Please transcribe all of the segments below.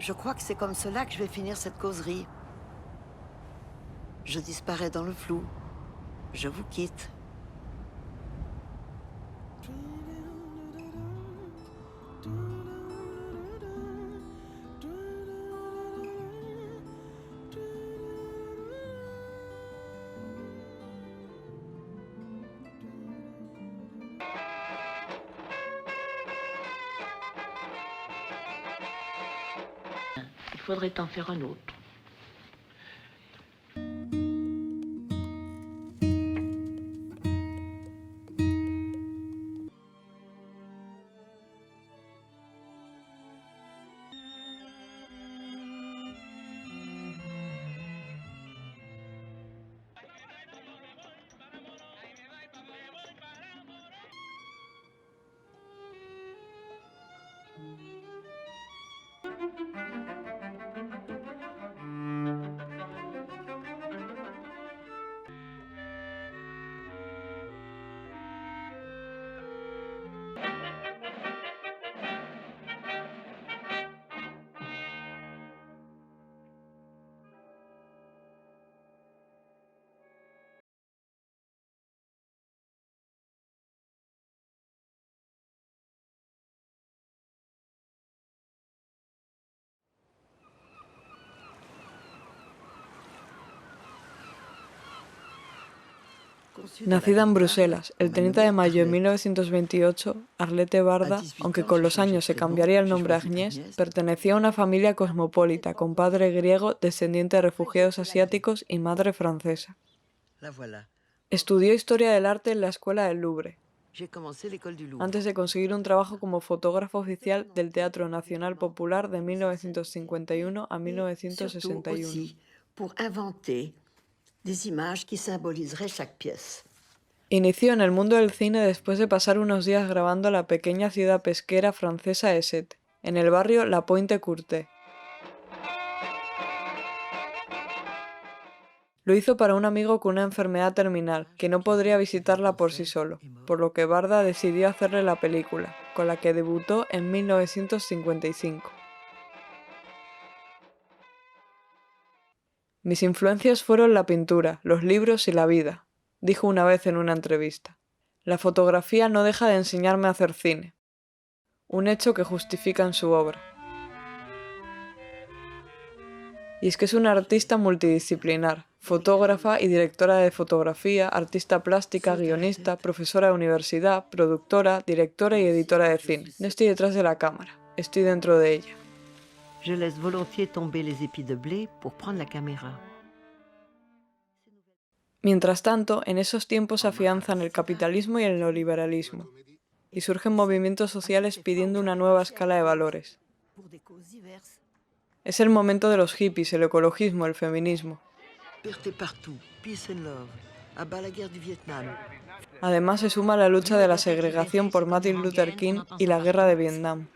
Je crois que c'est comme cela que je vais finir cette causerie. Je disparais dans le flou. Je vous quitte. Il faudrait en faire un autre. Nacida en Bruselas el 30 de mayo de 1928, Arlette Barda, aunque con los años se cambiaría el nombre a Agnès, pertenecía a una familia cosmopolita con padre griego descendiente de refugiados asiáticos y madre francesa. Estudió Historia del Arte en la Escuela del Louvre, antes de conseguir un trabajo como fotógrafo oficial del Teatro Nacional Popular de 1951 a 1961. Des images qui symboliseraient chaque pièce. Inició en el mundo del cine después de pasar unos días grabando la pequeña ciudad pesquera francesa Esset, en el barrio La Pointe-Courte. Lo hizo para un amigo con una enfermedad terminal, que no podría visitarla por sí solo, por lo que Barda decidió hacerle la película, con la que debutó en 1955. Mis influencias fueron la pintura, los libros y la vida, dijo una vez en una entrevista. La fotografía no deja de enseñarme a hacer cine, un hecho que justifica en su obra. Y es que es una artista multidisciplinar, fotógrafa y directora de fotografía, artista plástica, guionista, profesora de universidad, productora, directora y editora de cine. No estoy detrás de la cámara, estoy dentro de ella. Je laisse volontiers tomber les épis de blé pour prendre la caméra. Mientras tanto, en esos tiempos se afianzan el capitalismo y el neoliberalismo, y surgen movimientos sociales pidiendo una nueva escala de valores. Es el momento de los hippies, el ecologismo, el feminismo. Además se suma la lucha de la segregación por Martin Luther King y la guerra de Vietnam.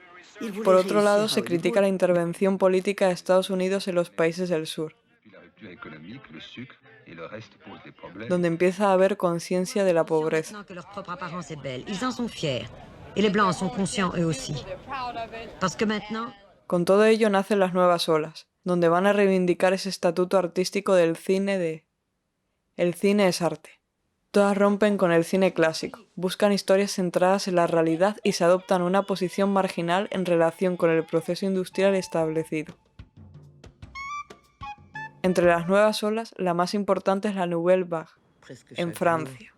Por otro lado, se critica la intervención política de Estados Unidos en los países del sur, donde empieza a haber conciencia de la pobreza. Con todo ello nacen las nuevas olas, donde van a reivindicar ese estatuto artístico del cine de «el cine es arte». Todas rompen con el cine clásico, buscan historias centradas en la realidad y se adoptan una posición marginal en relación con el proceso industrial establecido. Entre las nuevas olas, la más importante es la Nouvelle Vague, en Francia.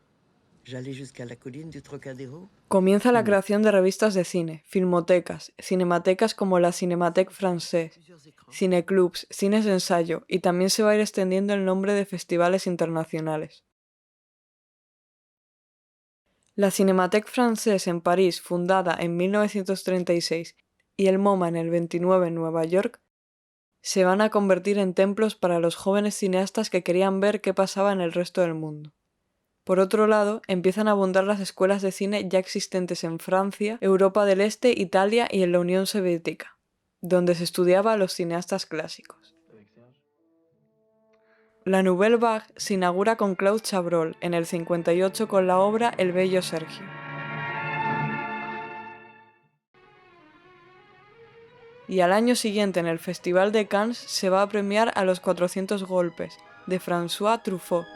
Comienza la creación de revistas de cine, filmotecas, cinematecas como la Cinémathèque Française, cineclubs, cines de ensayo, y también se va a ir extendiendo el nombre de festivales internacionales. La Cinémathèque Française en París, fundada en 1936, y el MoMA en el 29 en Nueva York, se van a convertir en templos para los jóvenes cineastas que querían ver qué pasaba en el resto del mundo. Por otro lado, empiezan a abundar las escuelas de cine ya existentes en Francia, Europa del Este, Italia y en la Unión Soviética, donde se estudiaba a los cineastas clásicos. La Nouvelle Vague se inaugura con Claude Chabrol en el 58 con la obra El bello Sergio. Y al año siguiente en el Festival de Cannes se va a premiar a Los 400 golpes, de François Truffaut.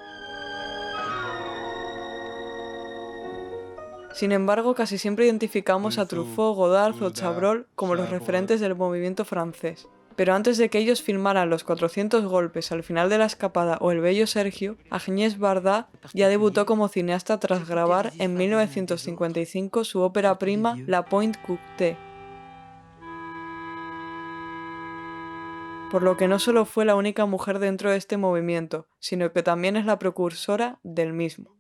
Sin embargo, casi siempre identificamos a Truffaut, Godard o Chabrol como los referentes del movimiento francés. Pero antes de que ellos filmaran Los 400 golpes, Al final de la escapada o El bello Sergio, Agnès Varda ya debutó como cineasta tras grabar en 1955 su ópera prima La Pointe Coupée. Por lo que no solo fue la única mujer dentro de este movimiento, sino que también es la precursora del mismo.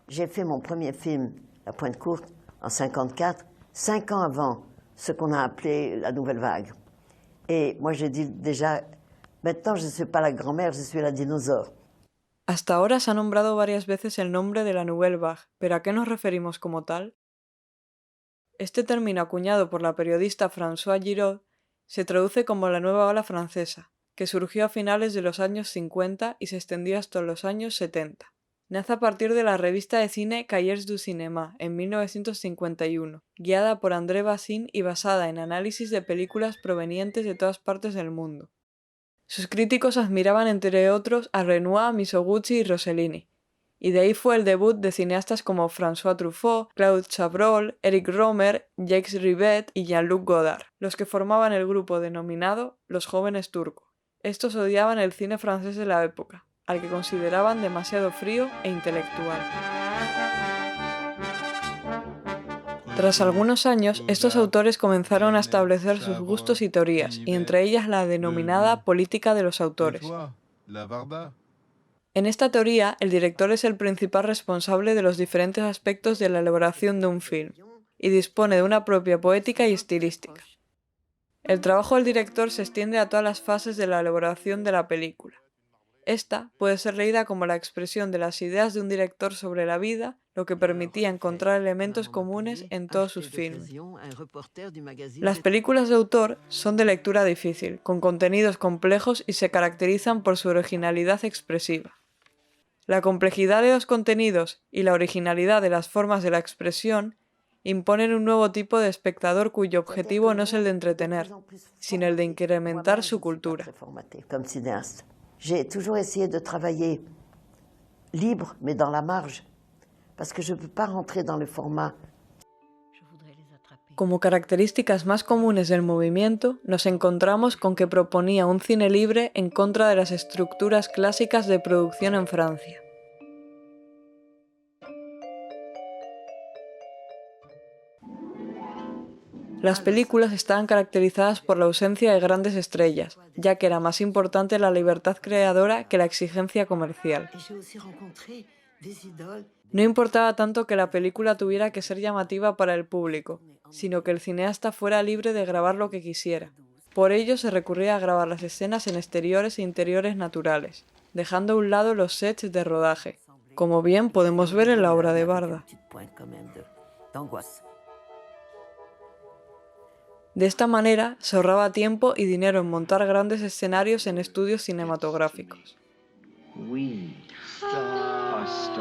J'ai fait mon premier film, La Pointe Courte, en 54, 5 ans avant ce qu'on a appelé la Nouvelle Vague. Et moi j'ai dit déjà, maintenant je ne suis pas la grand-mère, je suis la dinosaure. Hasta ahora se ha nombrado varias veces el nombre de la Nouvelle Vague, pero ¿a qué nos referimos como tal? Este término acuñado por la periodista Françoise Giraud se traduce como la nueva ola francesa, que surgió a finales de los años 50 y se extendió hasta los años 70. Nace a partir de la revista de cine Cahiers du Cinéma en 1951, guiada por André Bazin y basada en análisis de películas provenientes de todas partes del mundo. Sus críticos admiraban entre otros a Renoir, Mizoguchi y Rossellini, y de ahí fue el debut de cineastas como François Truffaut, Claude Chabrol, Eric Rohmer, Jacques Rivette y Jean-Luc Godard, los que formaban el grupo denominado Los Jóvenes Turcos. Estos odiaban el cine francés de la época, al que consideraban demasiado frío e intelectual. Tras algunos años, estos autores comenzaron a establecer sus gustos y teorías, y entre ellas la denominada política de los autores. En esta teoría, el director es el principal responsable de los diferentes aspectos de la elaboración de un film, y dispone de una propia poética y estilística. El trabajo del director se extiende a todas las fases de la elaboración de la película. Esta puede ser leída como la expresión de las ideas de un director sobre la vida, lo que permitía encontrar elementos comunes en todos sus filmes. Las películas de autor son de lectura difícil, con contenidos complejos y se caracterizan por su originalidad expresiva. La complejidad de los contenidos y la originalidad de las formas de la expresión imponen un nuevo tipo de espectador cuyo objetivo no es el de entretener, sino el de incrementar su cultura. J'ai toujours essayé de travailler libre, mais dans la marge, parce que je ne peux pas rentrer dans le format. Como características más comunes del movimiento, nos encontramos con que proponía un cine libre en contra de las estructuras clásicas de producción en Francia. Las películas estaban caracterizadas por la ausencia de grandes estrellas, ya que era más importante la libertad creadora que la exigencia comercial. No importaba tanto que la película tuviera que ser llamativa para el público, sino que el cineasta fuera libre de grabar lo que quisiera. Por ello se recurría a grabar las escenas en exteriores e interiores naturales, dejando a un lado los sets de rodaje, como bien podemos ver en la obra de Varda. De esta manera se ahorraba tiempo y dinero en montar grandes escenarios en estudios cinematográficos.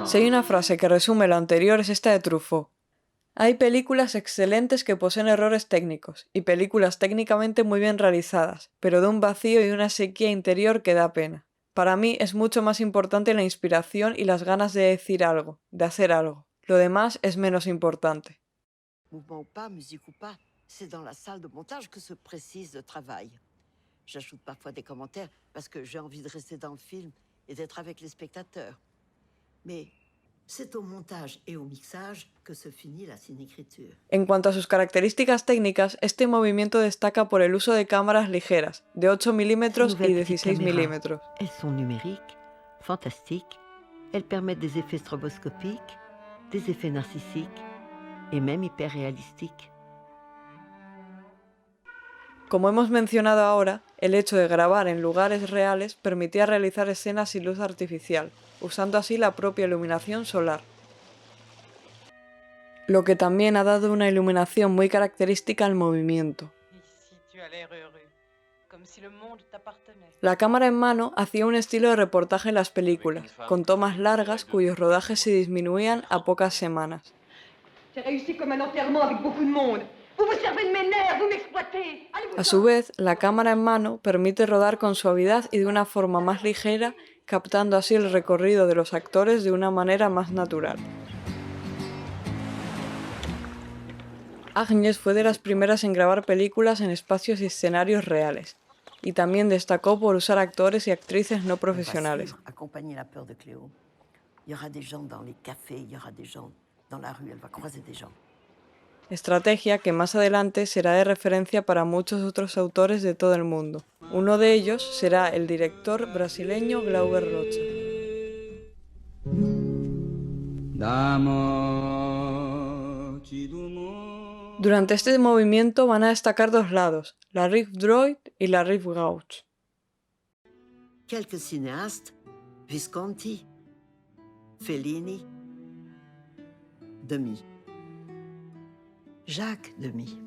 Si hay una frase que resume lo anterior es esta de Truffaut. Hay películas excelentes que poseen errores técnicos y películas técnicamente muy bien realizadas, pero de un vacío y una sequía interior que da pena. Para mí es mucho más importante la inspiración y las ganas de decir algo, de hacer algo. Lo demás es menos importante. C'est dans la salle de montage que se précise le travail. J'ajoute parfois des commentaires parce que j'ai envie de rester dans le film et d'être avec les spectateurs. Mais c'est au montage et au mixage que se finit la cinécriture. En cuanto a sus características técnicas, este movimiento destaca por el uso de cámaras ligeras, de 8 milímetros y 16 milímetros. Elles sont numériques, fantastiques, elles permettent des effets stroboscopiques, des effets narcissiques et même hyperréalistiques. Como hemos mencionado ahora, el hecho de grabar en lugares reales permitía realizar escenas sin luz artificial, usando así la propia iluminación solar. Lo que también ha dado una iluminación muy característica al movimiento. La cámara en mano hacía un estilo de reportaje en las películas, con tomas largas cuyos rodajes se disminuían a pocas semanas. J'ai réussi comme un enterrement avec beaucoup de monde. Vous vous servez de mes nerfs, A su vez, la cámara en mano permite rodar con suavidad y de una forma más ligera, captando así el recorrido de los actores de una manera más natural. Agnes fue de las primeras en grabar películas en espacios y escenarios reales, y también destacó por usar actores y actrices no profesionales. Estrategia que más adelante será de referencia para muchos otros autores de todo el mundo. Uno de ellos será el director brasileño Glauber Rocha. Durante este movimiento van a destacar dos lados, la Rive Droite y la Rive Gauche. Quelques cinéastes, Visconti, Fellini, Demy. Jacques Demy.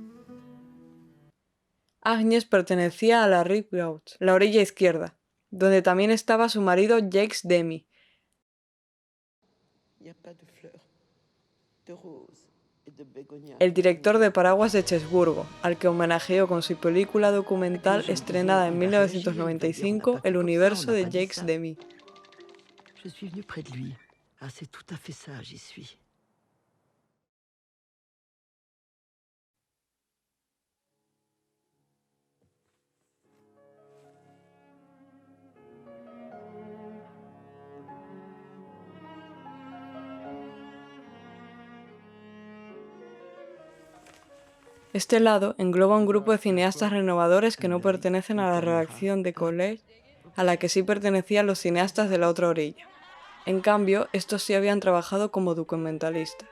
Agnes pertenecía a la Rive Gauche, la orilla izquierda, donde también estaba su marido Jacques Demy. El director de Paraguas de Cherburgo, al que homenajeó con su película documental estrenada en 1995, El universo de Jacques Demy. Je suis venu près de lui. Ah, c'est tout à fait ça, j'y suis. Este lado engloba un grupo de cineastas renovadores que no pertenecen a la redacción de Collège, a la que sí pertenecían los cineastas de la otra orilla. En cambio, estos sí habían trabajado como documentalistas.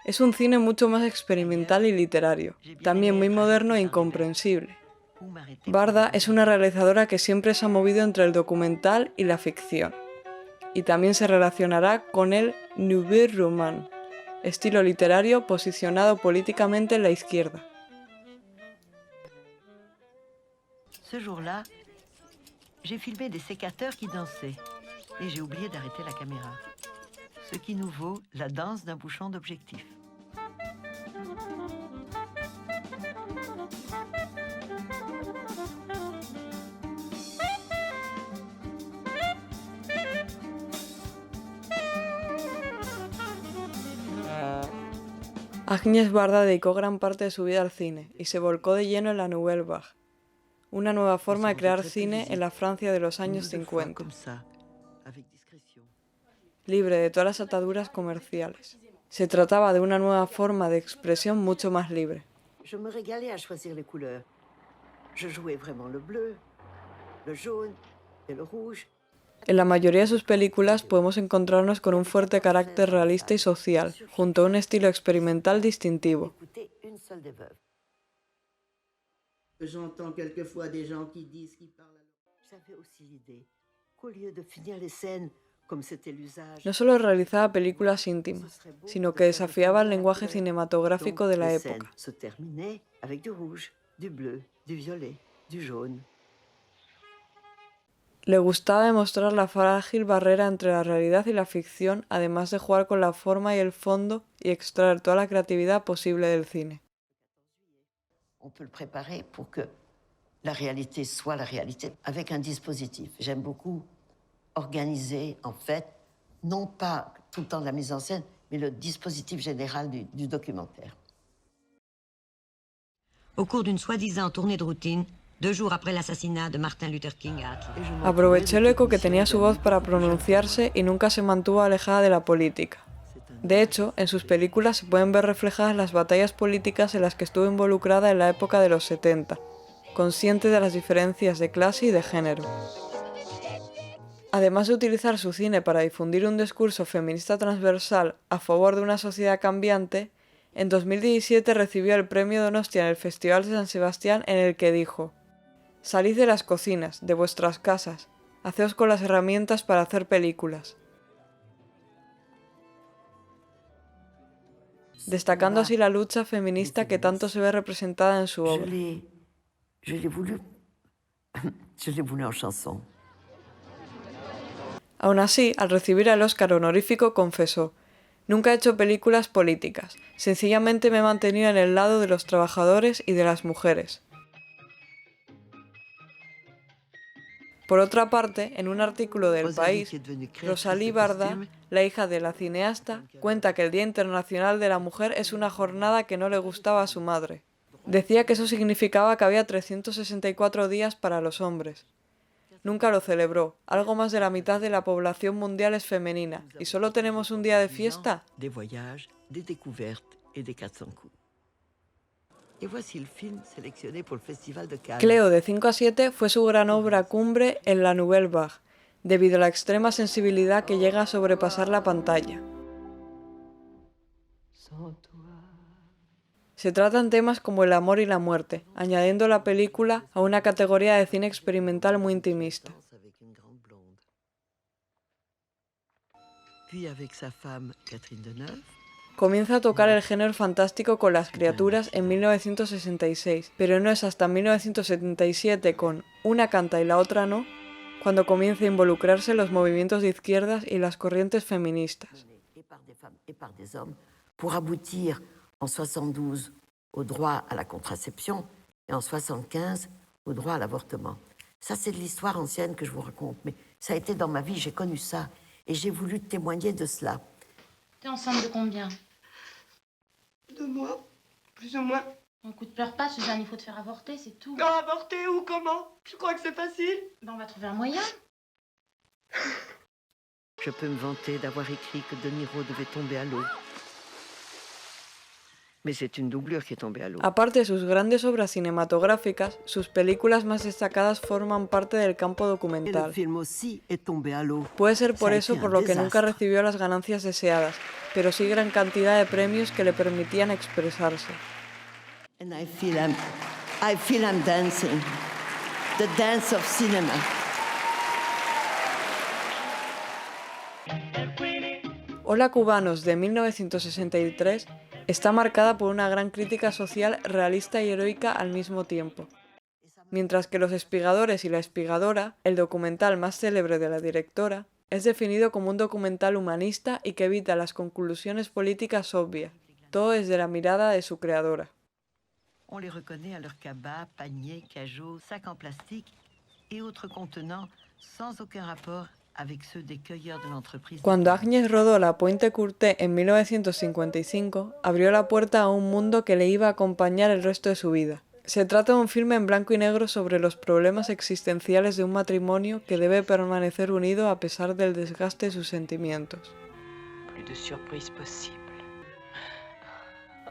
Es un cine mucho más experimental y literario, también muy moderno e incomprensible. Varda es una realizadora que siempre se ha movido entre el documental y la ficción, y también se relacionará con el Nouveau Roman, estilo literario posicionado políticamente en la izquierda. Ce jour-là, j'ai filmé des sécateurs qui dansaient et j'ai oublié d'arrêter la caméra. Ce qui nous vaut la danse d'un bouchon d'objectif. Agnes Varda dedicó gran parte de su vida al cine y se volcó de lleno en la Nouvelle Vague, una nueva forma de crear cine en la Francia de los años 50, libre de todas las ataduras comerciales. Se trataba de una nueva forma de expresión mucho más libre. Je me régalais à choisir les couleurs. Je jouais vraiment le bleu, le jaune et le rouge. En la mayoría de sus películas podemos encontrarnos con un fuerte carácter realista y social, junto a un estilo experimental distintivo. J'entends quelquefois des gens qui disent qu'ils parlent. J'avais aussi l'idée qu'au lieu de finir les scènes comme c'était l'usage. No solo realizaba películas íntimas, sino que desafiaba el lenguaje cinematográfico de la época. Se terminaient avec du rouge, du bleu, du violet, du jaune. Le gustaba demostrar la frágil barrera entre la realidad y la ficción, además de jugar con la forma y el fondo y extraer toda la creatividad posible del cine. On peut le préparer pour que la réalité soit la réalité avec un dispositif. J'aime beaucoup organiser, en fait, non pas tout le temps la mise en scène, mais le dispositif général du documentaire. Au cours d'une soi-disant tournée de routine, 2 jours après l'assassinat de Martin Luther King à Atlanta. Aproveché el eco que tenía su voz para pronunciarse y nunca se mantuvo alejada de la política. De hecho, en sus películas se pueden ver reflejadas las batallas políticas en las que estuvo involucrada en la época de los 70, consciente de las diferencias de clase y de género. Además de utilizar su cine para difundir un discurso feminista transversal a favor de una sociedad cambiante, en 2017 recibió el premio Donostia en el Festival de San Sebastián, en el que dijo: «Salid de las cocinas, de vuestras casas, haceos con las herramientas para hacer películas», destacando así la lucha feminista que tanto se ve representada en su obra. Je l'ai voulu en chanson. Aún así, al recibir el Oscar honorífico confesó: Nunca he hecho películas políticas, sencillamente me he mantenido en el lado de los trabajadores y de las mujeres. Por otra parte, en un artículo del País, Rosalie Barda, la hija de la cineasta, cuenta que el Día Internacional de la Mujer es una jornada que no le gustaba a su madre. Decía que eso significaba que había 364 días para los hombres. Nunca lo celebró. Algo más de la mitad de la población mundial es femenina. ¿Y solo tenemos un día de fiesta? Cleo de 5 a 7 fue su gran obra cumbre en la Nouvelle Vague, debido a la extrema sensibilidad que llega a sobrepasar la pantalla. Se tratan temas como el amor y la muerte, añadiendo la película a una categoría de cine experimental muy intimista. Comienza a tocar el género fantástico con Las criaturas en 1966, pero no es hasta 1977 con Una canta y la otra no, cuando comienza a involucrarse en los movimientos de izquierdas y las corrientes feministas. Pour aboutir en 72 au droit à la contraception et en 75 au droit à l'avortement. Ça, c'est de l'histoire ancienne que je vous raconte, mais ça a été dans ma vie, j'ai connu ça, et j'ai voulu témoigner de cela. T'es enceinte de combien? 2 mois, plus ou moins. Écoute, pleure pas, Suzanne, il faut te faire avorter, c'est tout. Non, avorter ou comment? Je crois que c'est facile. Ben, on va trouver un moyen. Je peux me vanter d'avoir écrit que De Niro devait tomber à l'eau. Mais c'est une doublure qui est tombée à l'eau. Aparte de sus grandes obras cinematográficas, sus películas más destacadas forman parte del campo documental. Puede ser por eso por lo que nunca recibió las ganancias deseadas, pero sí gran cantidad de premios que le permitían expresarse. And I feel I'm dancing. The dance of cinema. Hola Cubanos, de 1963, está marcada por una gran crítica social realista y heroica al mismo tiempo. Mientras que Los espigadores y la espigadora, el documental más célebre de la directora, es definido como un documental humanista y que evita las conclusiones políticas obvias, todo desde la mirada de su creadora. On les reconnaît à leurs cabas, paniers, cajots, sacs en plastique et autres contenants sans aucun rapport avec ceux des cueilleurs de l'entreprise. Cuando Agnès rodó La Pointe Courtée en 1955, abrió la puerta a un mundo que le iba a acompañar el resto de su vida. Se trata de un filme en blanco y negro sobre los problemas existenciales de un matrimonio que debe permanecer unido a pesar del desgaste de sus sentimientos.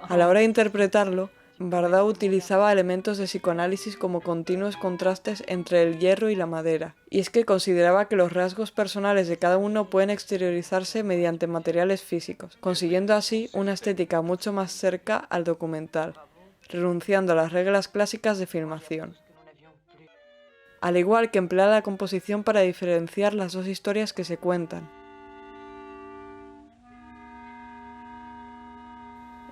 A la hora de interpretarlo, Barda utilizaba elementos de psicoanálisis como continuos contrastes entre el hierro y la madera, y es que consideraba que los rasgos personales de cada uno pueden exteriorizarse mediante materiales físicos, consiguiendo así una estética mucho más cerca al documental, renunciando a las reglas clásicas de filmación. Al igual que emplea la composición para diferenciar las dos historias que se cuentan.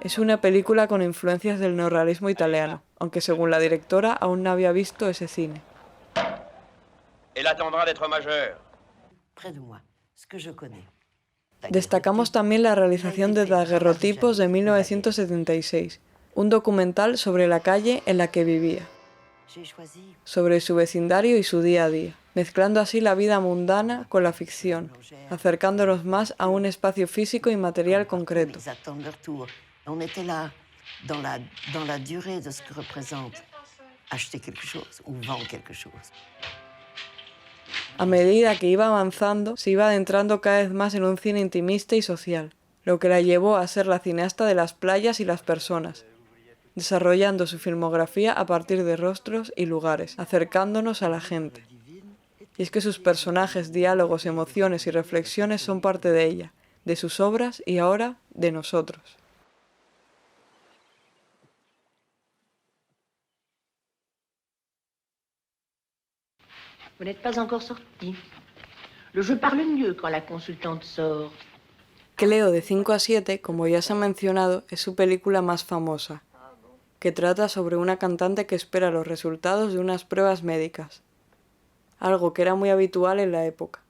Es una película con influencias del neorrealismo italiano, aunque según la directora aún no había visto ese cine. Destacamos también la realización de Daguerrotipos de 1976, un documental sobre la calle en la que vivía, sobre su vecindario y su día a día, mezclando así la vida mundana con la ficción, acercándonos más a un espacio físico y material concreto. On était là, dans la durée de ce que représente acheter quelque chose ou vendre quelque chose. A medida que iba avanzando, se iba adentrando cada vez más en un cine intimista y social, lo que la llevó a ser la cineasta de las playas y las personas, desarrollando su filmografía a partir de rostros y lugares, acercándonos a la gente. Y es que sus personajes, diálogos, emociones y reflexiones son parte de ella, de sus obras y ahora de nosotros. Vous n'êtes pas encore sorti. Le jeu parle mieux quand la consultante sort. Cleo de 5 a 7, como ya se ha mencionado, es su película más famosa, que trata sobre una cantante que espera los resultados de unas pruebas médicas, algo que era muy habitual en la época.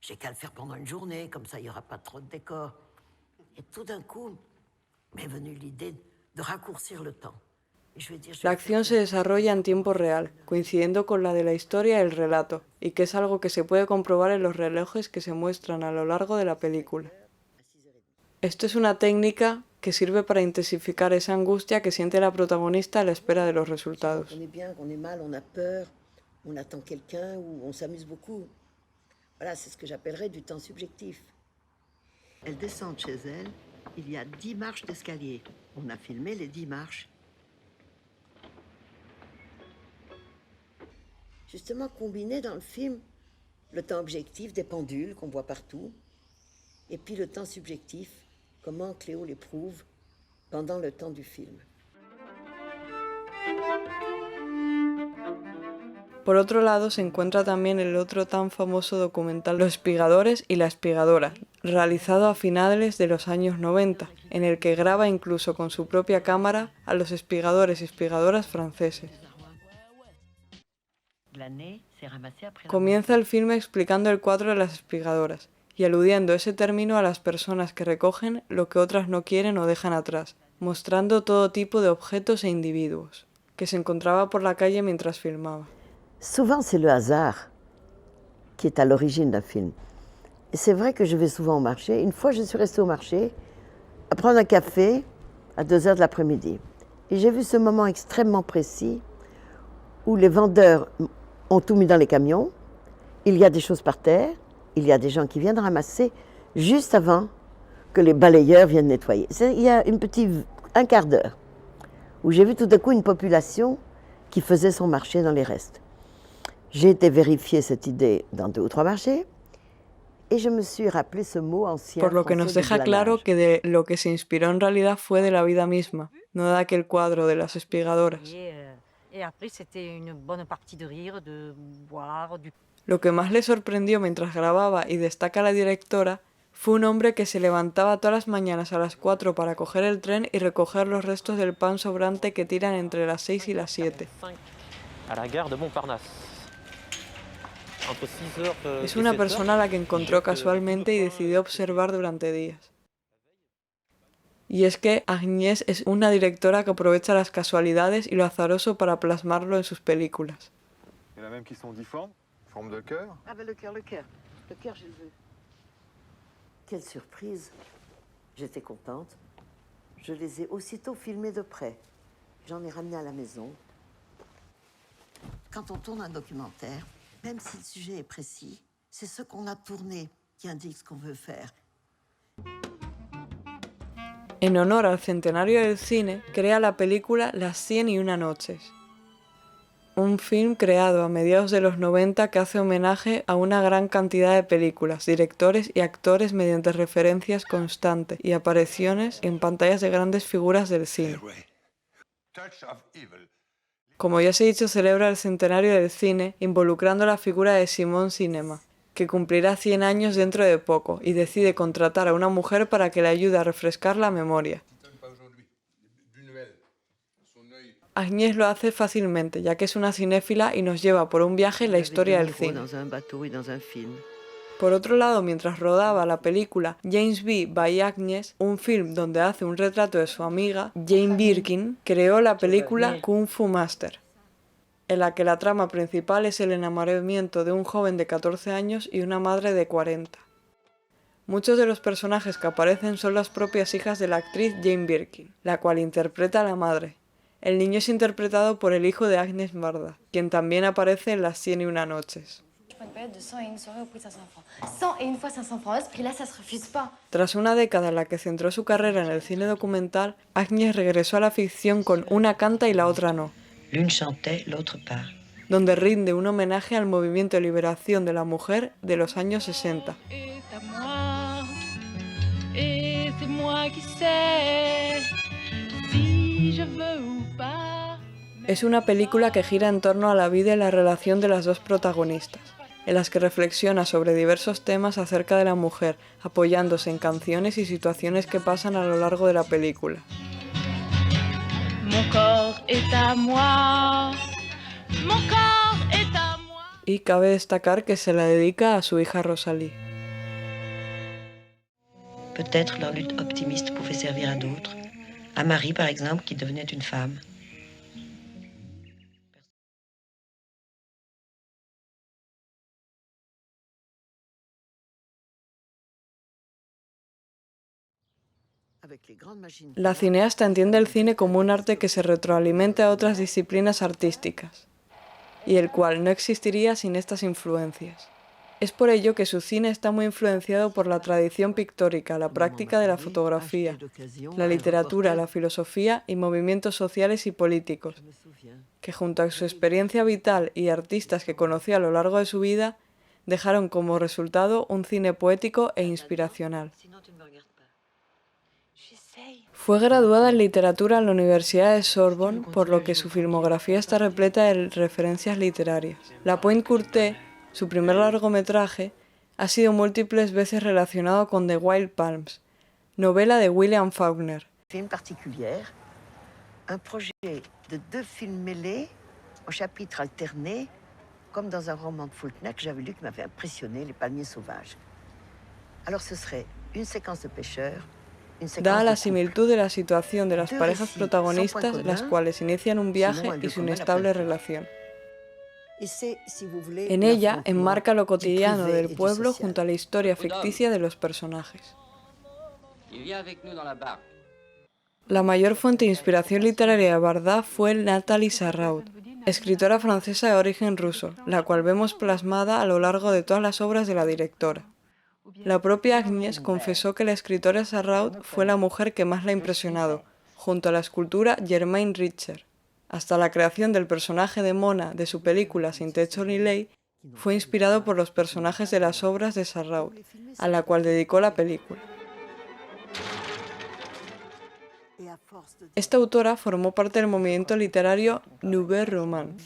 J'ai qu'à le faire pendant une journée, comme ça il n'y aura pas trop de décors. Et tout d'un coup, m'est venue l'idée de raccourcir le temps. La acción se desarrolla en tiempo real, coincidiendo con la de la historia y el relato, y que es algo que se puede comprobar en los relojes que se muestran a lo largo de la película. Esto es una técnica que sirve para intensificar esa angustia que siente la protagonista a la espera de los resultados. On est bien, on est mal, on a peur, on attend quelqu'un ou on s'amuse beaucoup. Voilà, c'est ce que j'appellerais du temps subjectif. Elle descend chez elle, il y a 10 marches d'escalier. On a filmé les 10 marches. Justement combiné dans le film le temps objectif des pendules qu'on voit partout, et puis le temps subjectif, comment Cléo l'éprouve pendant le temps du film. Por otro lado, se encuentra también el otro tan famoso documental Los espigadores y la espigadora, realizado a finales de los años 90, en el que graba incluso con su propia cámara a los espigadores y espigadoras franceses. Comienza el filme explicando el cuadro de las espigadoras y aludiendo ese término a las personas que recogen lo que otras no quieren o dejan atrás, mostrando todo tipo de objetos e individuos que se encontraba por la calle mientras filmaba. Souvent, c'est le hasard qui est à l'origine d'un film. Et c'est vrai que je vais souvent au marché. Une fois, je suis restée au marché à prendre un café à 2 heures de l'après-midi. Et j'ai vu ce moment extrêmement précis où les vendeurs ont tout mis dans les camions. Il y a des choses par terre. Il y a des gens qui viennent ramasser juste avant que les balayeurs viennent nettoyer. Il y a un quart d'heure où j'ai vu tout d'un coup une population qui faisait son marché dans les restes. J'ai été vérifier cette idée dans 2 ou 3 marchés et je me suis rappelé ce mot ancien. Por lo que nos deja claro que de lo que se inspiró en realidad fue de la vida misma, no de aquel cuadro de las espigadoras. Lo que más le sorprendió mientras grababa, y destaca la directora, fue un hombre que se levantaba todas las mañanas a las 4 para coger el tren y recoger los restos del pan sobrante que tiran entre las 6 y las 7. A la gare de Montparnasse. Es una persona a la que encontró casualmente y decidió observar durante días. Y es que Agnès es una directora que aprovecha las casualidades y lo azaroso para plasmarlo en sus películas. Il y en a même qui sont difformes, forme de cœur. Ah ben le cœur, je le veux. Quelle surprise! J'étais contente. Je les ai aussitôt filmés de près. J'en ai ramené à la maison. Quand on tourne un documentaire, même si le sujet est précis, c'est ce qu'on a tourné qui indique ce qu'on veut faire. En honor al centenario del cine, crea la película Las 101 noches. Un film creado a mediados de los 90 que hace homenaje a una gran cantidad de películas, directores y actores mediante referencias constantes y apariciones en pantallas de grandes figuras del cine. Como ya se ha dicho, celebra el centenario del cine involucrando la figura de Simone Cinema, que cumplirá 100 años dentro de poco y decide contratar a una mujer para que le ayude a refrescar la memoria. Agnès lo hace fácilmente, ya que es una cinéfila y nos lleva por un viaje en la historia del cine. Por otro lado, mientras rodaba la película James B. by Agnès, un film donde hace un retrato de su amiga, Jane Birkin, creó la película Kung Fu Master, en la que la trama principal es el enamoramiento de un joven de 14 años y una madre de 40. Muchos de los personajes que aparecen son las propias hijas de la actriz Jane Birkin, la cual interpreta a la madre. El niño es interpretado por el hijo de Agnès Varda, quien también aparece en Las 101 noches. Tras una década en la que centró su carrera en el cine documental, Agnès regresó a la ficción con Una canta y la otra no, donde rinde un homenaje al movimiento de liberación de la mujer de los años 60. Es una película que gira en torno a la vida y la relación de las dos protagonistas, en las que reflexiona sobre diversos temas acerca de la mujer, apoyándose en canciones y situaciones que pasan a lo largo de la película. Y cabe destacar que se la dedica a su hija Rosalie. Peut-être leur lutte optimiste pouvait servir à d'autres. À Marie, par exemple, qui devenait une femme. La cineasta entiende el cine como un arte que se retroalimenta a otras disciplinas artísticas, y el cual no existiría sin estas influencias. Es por ello que su cine está muy influenciado por la tradición pictórica, la práctica de la fotografía, la literatura, la filosofía y movimientos sociales y políticos, que junto a su experiencia vital y artistas que conoció a lo largo de su vida, dejaron como resultado un cine poético e inspiracional. Fue graduada en literatura en la Universidad de Sorbonne, por lo que su filmografía está repleta de referencias literarias. La Pointe-Courtet, su primer largometraje, ha sido múltiples veces relacionado con The Wild Palms, novela de William Faulkner. Film particulier, un projet de 2 films mêlés en chapitres alternés, comme dans un roman de Faulkner que j'avais lu qui m'avait impressionné, Les Palmiers Sauvages. Alors ce serait une séquence de pêcheurs, Da la similitud de la situación de las parejas protagonistas, las cuales inician un viaje y su inestable relación. En ella enmarca lo cotidiano del pueblo junto a la historia ficticia de los personajes. La mayor fuente de inspiración literaria de Bardá fue Nathalie Sarraud, escritora francesa de origen ruso, la cual vemos plasmada a lo largo de todas las obras de la directora. La propia Agnès confesó que la escritora Sarraud fue la mujer que más la ha impresionado, junto a la escultura Germaine Richter. Hasta la creación del personaje de Mona de su película Sin techo ni ley fue inspirado por los personajes de las obras de Sarraud, a la cual dedicó la película. Esta autora formó parte del movimiento literario Nouvelle Roman,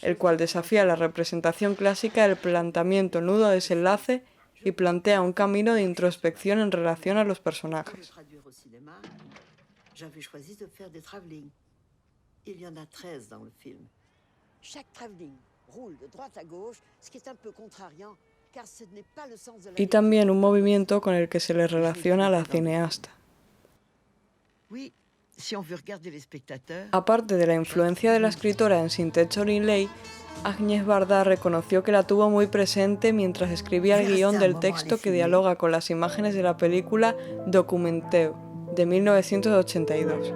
el cual desafía la representación clásica del planteamiento nudo-desenlace y plantea un camino de introspección en relación a los personajes. Y también un movimiento con el que se le relaciona a la cineasta. Aparte de la influencia de la escritora en Sin techo ni ley, Agnès Bardá reconoció que la tuvo muy presente mientras escribía el guión del texto que dialoga con las imágenes de la película Documenteu, de 1982.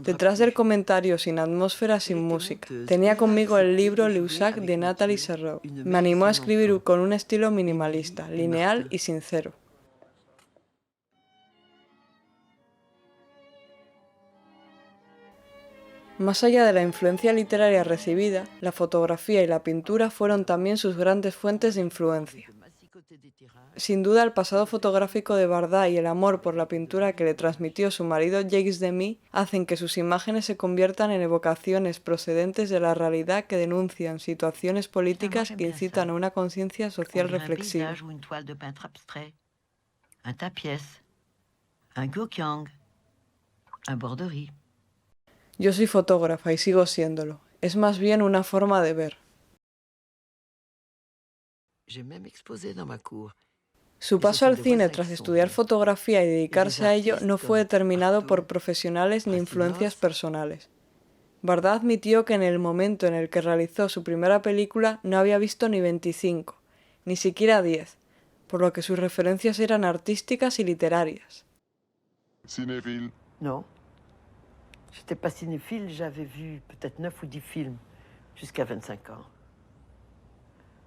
Detrás del comentario Sin atmósfera, sin música, tenía conmigo el libro Leusac de Nathalie Sarraud. Me animó a escribir con un estilo minimalista, lineal y sincero. Más allá de la influencia literaria recibida, la fotografía y la pintura fueron también sus grandes fuentes de influencia. Sin duda, el pasado fotográfico de Bardá y el amor por la pintura que le transmitió su marido Jacques Demy hacen que sus imágenes se conviertan en evocaciones procedentes de la realidad que denuncian situaciones políticas que incitan a una conciencia social reflexiva. Yo soy fotógrafa y sigo siéndolo. Es más bien una forma de ver. Su paso al cine tras estudiar fotografía y dedicarse a ello no fue determinado por profesionales ni influencias personales. Bardá admitió que en el momento en el que realizó su primera película no había visto ni 25, ni siquiera 10, por lo que sus referencias eran artísticas y literarias. Cinéphile. No. J'étais pas cinéphile, j'avais vu peut-être 9 ou 10 films jusqu'à 25 ans.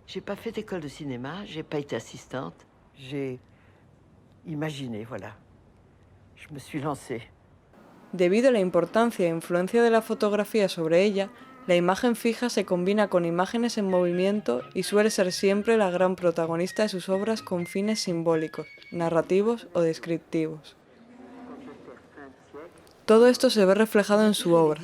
J'ai pas fait d'école de cinéma, j'ai pas été assistante, j'ai imaginé, voilà. Je me suis lancée. Debido a la importancia e influencia de la fotografía sobre ella, la imagen fija se combina con imágenes en movimiento y suele ser siempre la gran protagonista de sus obras con fines simbólicos, narrativos o descriptivos. Todo esto se ve reflejado en su obra,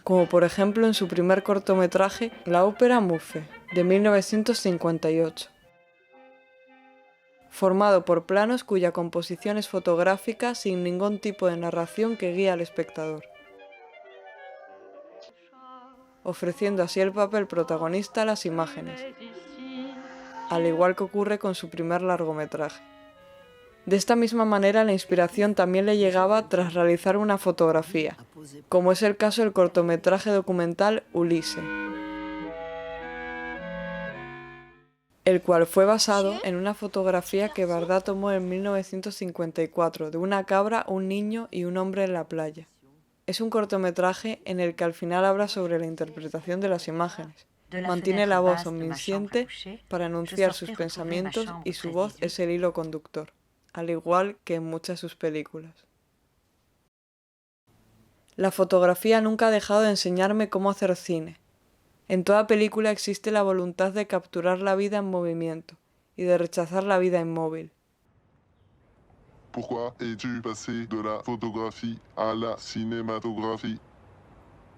como por ejemplo en su primer cortometraje La ópera Muffe, de 1958. Formado por planos cuya composición es fotográfica sin ningún tipo de narración que guíe al espectador, ofreciendo así el papel protagonista a las imágenes. al igual que ocurre con su primer largometraje. De esta misma manera, la inspiración también le llegaba tras realizar una fotografía, como es el caso del cortometraje documental Ulisse, el cual fue basado en una fotografía que Bardá tomó en 1954 de una cabra, un niño y un hombre en la playa. Es un cortometraje en el que al final habla sobre la interpretación de las imágenes. Mantiene la voz omnisciente para enunciar sus pensamientos y su voz es el hilo conductor, al igual que en muchas de sus películas. La fotografía nunca ha dejado de enseñarme cómo hacer cine. En toda película existe la voluntad de capturar la vida en movimiento y de rechazar la vida inmóvil. Pourquoi es-tu passé de la photographie à la cinématographie?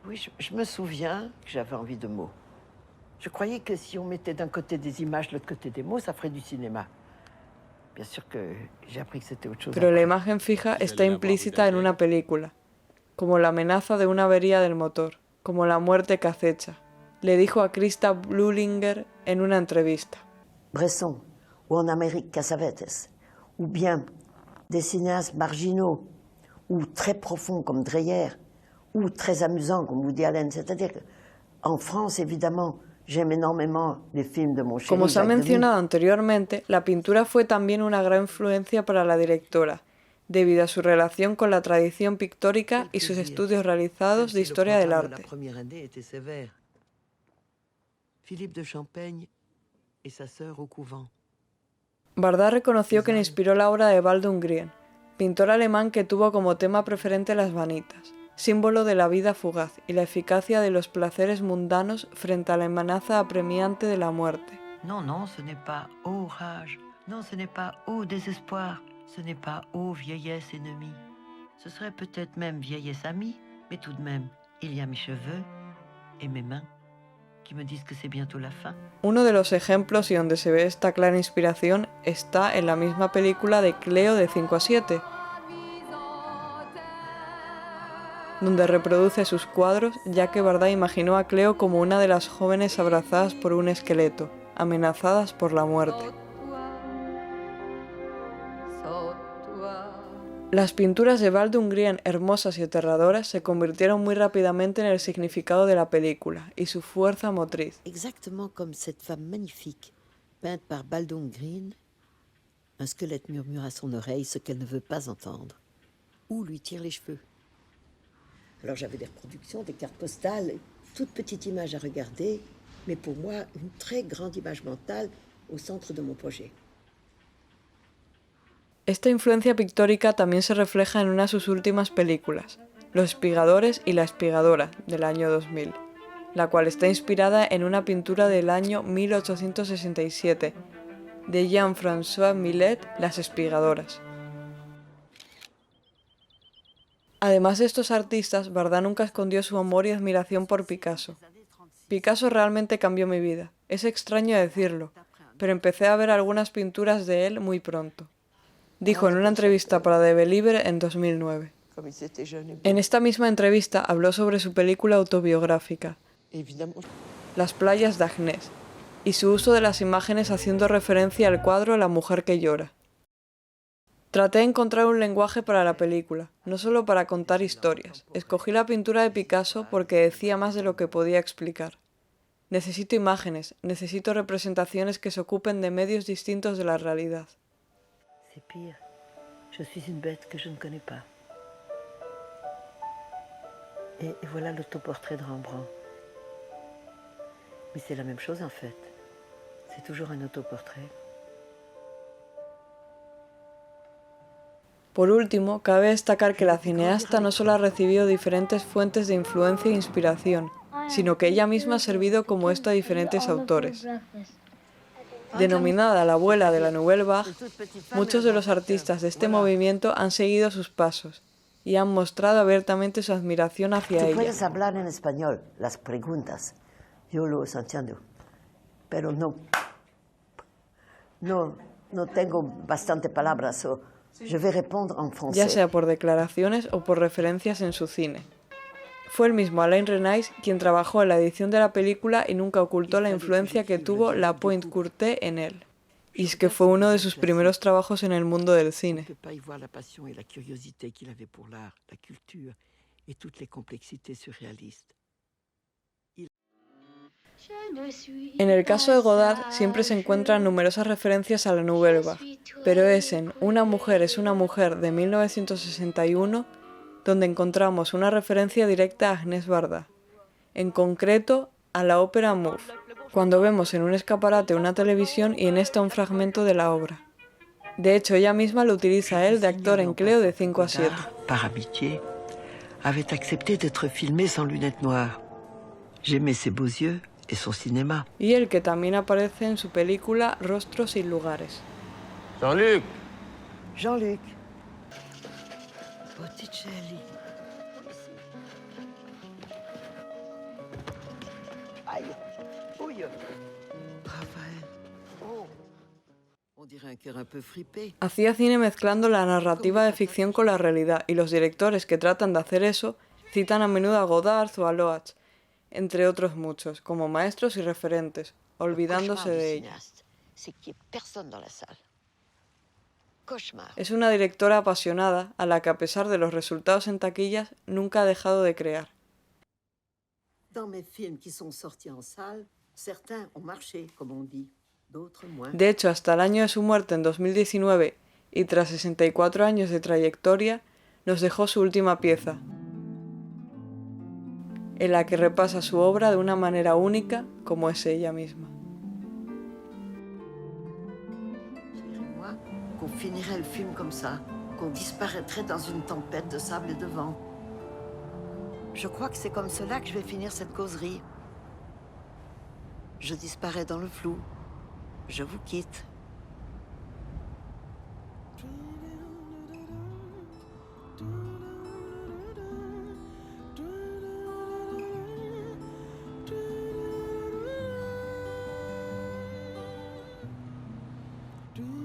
Oui, je me souviens que j'avais envie de mots. Je croyais que si on mettait d'un côté des images, de l'autre côté des mots, ça ferait du cinéma. Bien sûr que j'ai appris que c'était autre chose. Pero la imagen fija está implícita en una película, como la amenaza de una avería del motor, como la muerte que acecha, le dijo a Christa Blulinger en una entrevista. Bresson, ou en Amérique Cassavetes, ou bien des cinéastes marginaux, ou très profonds comme Dreyer, ou très amusants comme Woody Allen. C'est-à-dire qu'en France, évidemment, j'aime énormément les films de mon chéri. Como se ha mencionado anteriormente, la pintura fue también una gran influencia para la directora, debido a su relación con la tradición pictórica y sus estudios realizados de historia del arte. Philippe de Champaigne et sa sœur au couvent. Bardá reconoció que le inspiró la obra de Baldung Grien, pintor alemán que tuvo como tema preferente las vanitas, símbolo de la vida fugaz y la eficacia de los placeres mundanos frente a la amenaza apremiante de la muerte. Non, non, ce n'est pas ô rage, non, ce n'est pas ô désespoir, ce n'est pas ô vieillesse ennemie. Ce serait peut-être même vieillesse amie, mais tout de même, il y a mes cheveux et mes mains qui me disent que c'est bientôt la fin. Uno de los ejemplos y donde se ve esta clara inspiración está en la misma película de Cleo de 5 a 7, donde reproduce sus cuadros, ya que Bardá imaginó a Cleo como una de las jóvenes abrazadas por un esqueleto, amenazadas por la muerte. Las pinturas de Baldung Grien, hermosas y aterradoras, se convirtieron muy rápidamente en el significado de la película y su fuerza motriz. Exactement comme cette femme magnifique, peinte par Baldung Grien, un squelette murmure à son oreille ce qu'elle ne veut pas entendre, ou lui tire les cheveux. Alors j'avais des reproductions, des cartes postales, toutes petites images à regarder, mais pour moi, une très grande image mentale au centre de mon projet. Esta influencia pictórica también se refleja en una de sus últimas películas, Los espigadores y la espigadora, del año 2000, la cual está inspirada en una pintura del año 1867, de Jean-François Millet, Las espigadoras. Además de estos artistas, Bardá nunca escondió su amor y admiración por Picasso. Picasso realmente cambió mi vida. Es extraño decirlo, pero empecé a ver algunas pinturas de él muy pronto. Dijo en una entrevista para The Believer en 2009. En esta misma entrevista habló sobre su película autobiográfica, Las playas de Agnès, y su uso de las imágenes haciendo referencia al cuadro La mujer que llora. Traté de encontrar un lenguaje para la película, no solo para contar historias. Escogí la pintura de Picasso porque decía más de lo que podía explicar. Necesito imágenes, necesito representaciones que se ocupen de medios distintos de la realidad. C'est pire. Je suis une bête que je ne connais pas. Et voilà l'autoportrait de Rembrandt. Mais c'est la même chose en fait. C'est toujours un autoportrait. Por último, cabe destacar que la cineasta no solo ha recibido diferentes fuentes de influencia e inspiración, sino que ella misma ha servido como esto a diferentes autores. Denominada la abuela de la Nouvelle Vague, muchos de los artistas de este movimiento han seguido sus pasos y han mostrado abiertamente su admiración hacia ella. Puedes hablar en español, las preguntas, yo los entiendo, pero no tengo bastante palabras, je vais répondre en français. Ya sea por declaraciones o por referencias en su cine. Fue el mismo Alain Renais quien trabajó en la edición de la película y nunca ocultó la influencia que tuvo la Pointe-Courtet en él. Y es que fue uno de sus primeros trabajos en el mundo del cine. En el caso de Godard siempre se encuentran numerosas referencias a la Nouvelle Vague, pero es en Una mujer es una mujer de 1961 donde encontramos una referencia directa a Agnès Varda, en concreto a la ópera Mauve, cuando vemos en un escaparate una televisión y en esta un fragmento de la obra. De hecho, ella misma lo utiliza él de actor en Cleo de 5 a 7. Par amitié, avait accepté d'être filmé sans lunettes noires. J'aimais ses beaux yeux et son cinéma. Y el que también aparece en su película Rostros sin lugares. Jean-Luc. Jean-Luc. Botticelli. Aïe. Ouille. Raphaël. Oh. On dirait un cœur un peu fripé. Hacía cine mezclando la narrativa de ficción con la realidad, y los directores que tratan de hacer eso citan a menudo a Godard o a Loach, entre otros muchos, como maestros y referentes, olvidándose de ellos. Es una directora apasionada a la que, a pesar de los resultados en taquillas, nunca ha dejado de crear. De hecho, hasta el año de su muerte en 2019 y tras 64 años de trayectoria, nos dejó su última pieza, en la que repasa su obra de una manera única como es ella misma. Qu'on finirait le film comme ça, qu'on disparaîtrait dans une tempête de sable et de vent. Je crois que c'est comme cela que je vais finir cette causerie. Je disparais dans le flou. Je vous quitte. Do